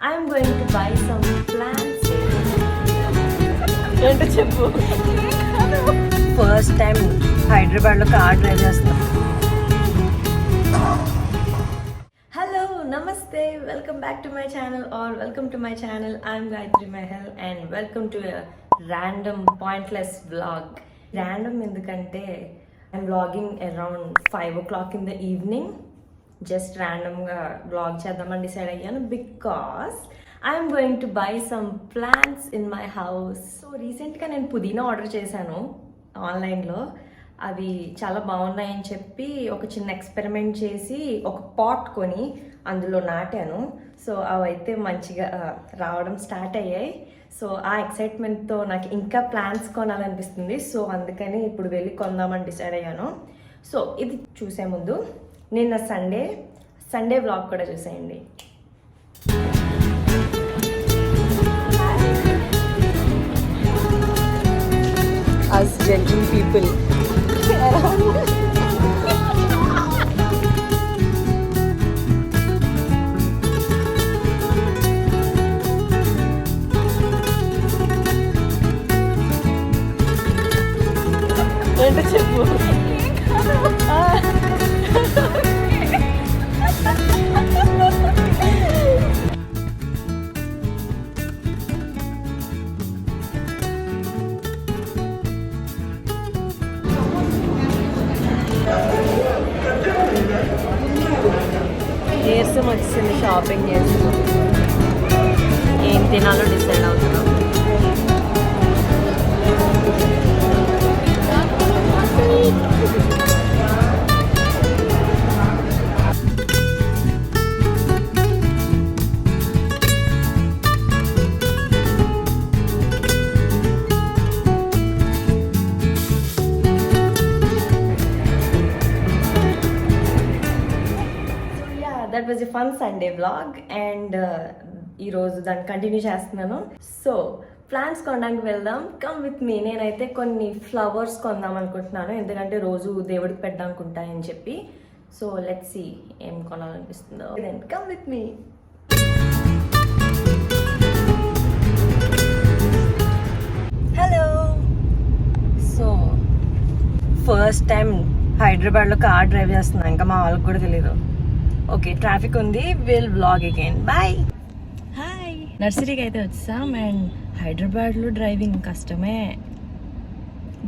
I'm going to buy some plants. ఏంటో చెప్పు. First time హైదరాబాద్లో కార్ డ్రైవ్ చేస్తున్నాం. హలో నమస్తే, welcome back to my channel or welcome to my channel. I'm Gayatri Mehal and welcome to random pointless vlog. Random ఎందుకంటే I'm vlogging around 5 o'clock in the evening. Just ర్యాండమ్గా blog చేద్దామని decide అయ్యాను because I'm going to buy some plants in my house. So రీసెంట్గా నేను పుదీనా order చేశాను ఆన్లైన్లో. అవి చాలా బాగున్నాయని చెప్పి ఒక చిన్న ఎక్స్పెరిమెంట్ చేసి ఒక పాట్ కొని అందులో నాటాను. సో అవైతే మంచిగా రావడం స్టార్ట్ అయ్యాయి. సో ఆ ఎక్సైట్మెంట్తో నాకు ఇంకా ప్లాంట్స్ కొనాలనిపిస్తుంది. సో అందుకని ఇప్పుడు వెళ్ళి కొందామని డిసైడ్ అయ్యాను. సో ఇది చూసే ముందు నిన్న సండే వ్లాగ్ కూడా చూసేయండి. Us judging people. ఏంటో చెప్పు. నీరసం వచ్చింది, షాపింగ్ చేస్తున్నాం. ఏం తినాలో డిసైడ్ అవుతున్నాం. That was a fun Sunday vlog and ఈరోజు దాన్ని కంటిన్యూ చేస్తున్నాను. సో ప్లాంట్స్ కొనడానికి వెళ్దాం, కమ్ విత్ మీ. నేనైతే కొన్ని ఫ్లవర్స్ కొందాం అనుకుంటున్నాను, ఎందుకంటే రోజు దేవుడికి పెట్టడానికి ఉంటాయని చెప్పి. సో లెట్స్ సీ ఏం కొనాలనిపిస్తుందో. Then come with me. Hello. So first time హైదరాబాద్లో కార్ డ్రైవ్ చేస్తున్నాను, ఇంకా మా వాళ్ళకి కూడా తెలీదు. ఓకే, ట్రాఫిక్ ఉంది, will vlog again, bye. Hi. నర్సరీకి అయితే వచ్చాం అండ్ హైదరాబాద్లో డ్రైవింగ్ కష్టమే,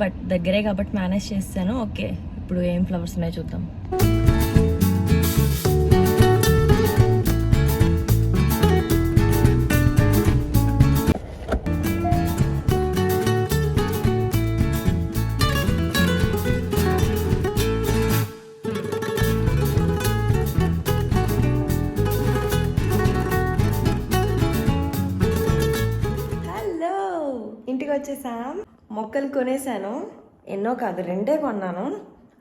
బట్ దగ్గరే కాబట్టి మేనేజ్ చేస్తాను. ఓకే, ఇప్పుడు ఏం ఫ్లవర్స్ ఉన్నాయో చూద్దాం. ఇంటికి వచ్చేసాం, మొక్కలు కొనేసాను. ఎన్నో కాదు, 2 కొన్నాను.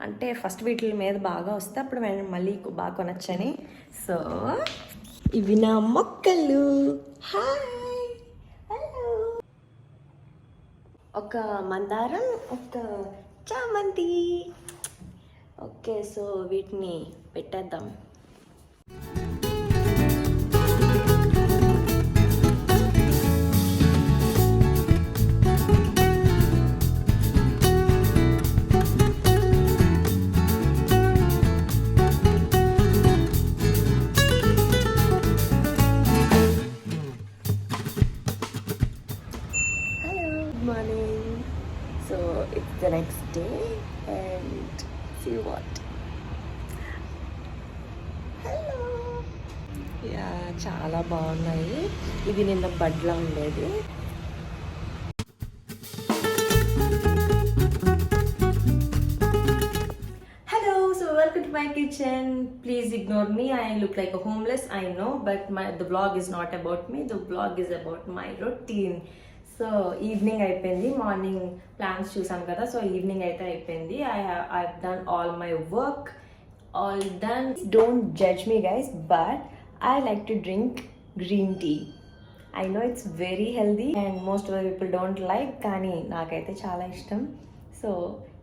అంటే ఫస్ట్ వీటి మీద బాగా వస్తే అప్పుడు మళ్ళీ బాగా కొనొచ్చని. సో ఇవి నా మొక్కలు. Hi, hello. ఒక మందారం, ఒక చామంతి. ఓకే, సో వీటిని పెట్టేద్దాం. So it's the next day and see what. Hello. Yeah, చాలా బాగున్నాయి. ఇది నిన్న బడ్లా ఉండేది. Hello, so welcome to my kitchen. Please ignore me. I look like a homeless, I know, but the vlog is not about me. The vlog is about my routine. So evening అయిపోయింది, morning plans చూసాను కదా. So evening అయితే అయిపోయింది. I done all my work, all done. Don't judge me guys, but I like to drink green tea. I know it's very healthy and most of the people don't like, కానీ నాకైతే చాలా ఇష్టం. So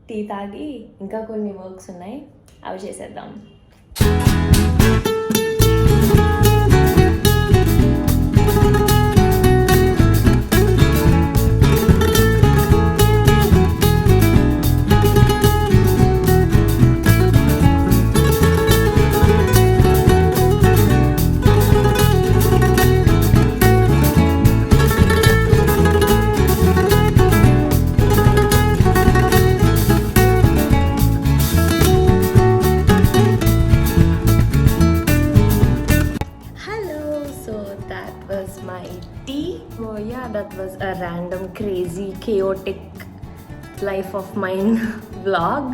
tea తాగి ఇంకా కొన్ని works ఉన్నాయి, అవి చేసేద్దాం. was my tea. So yeah, that was a random, crazy, chaotic life of mine vlog.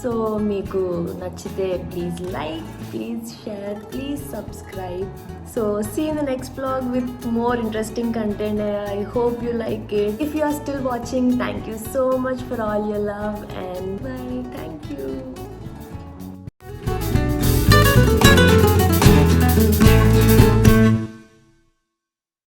సో మీకు నచ్చితే please like, please share, please subscribe. So see in the next vlog with more interesting content. I hope you like it. If you are still watching, thank you so much for all your love and bye.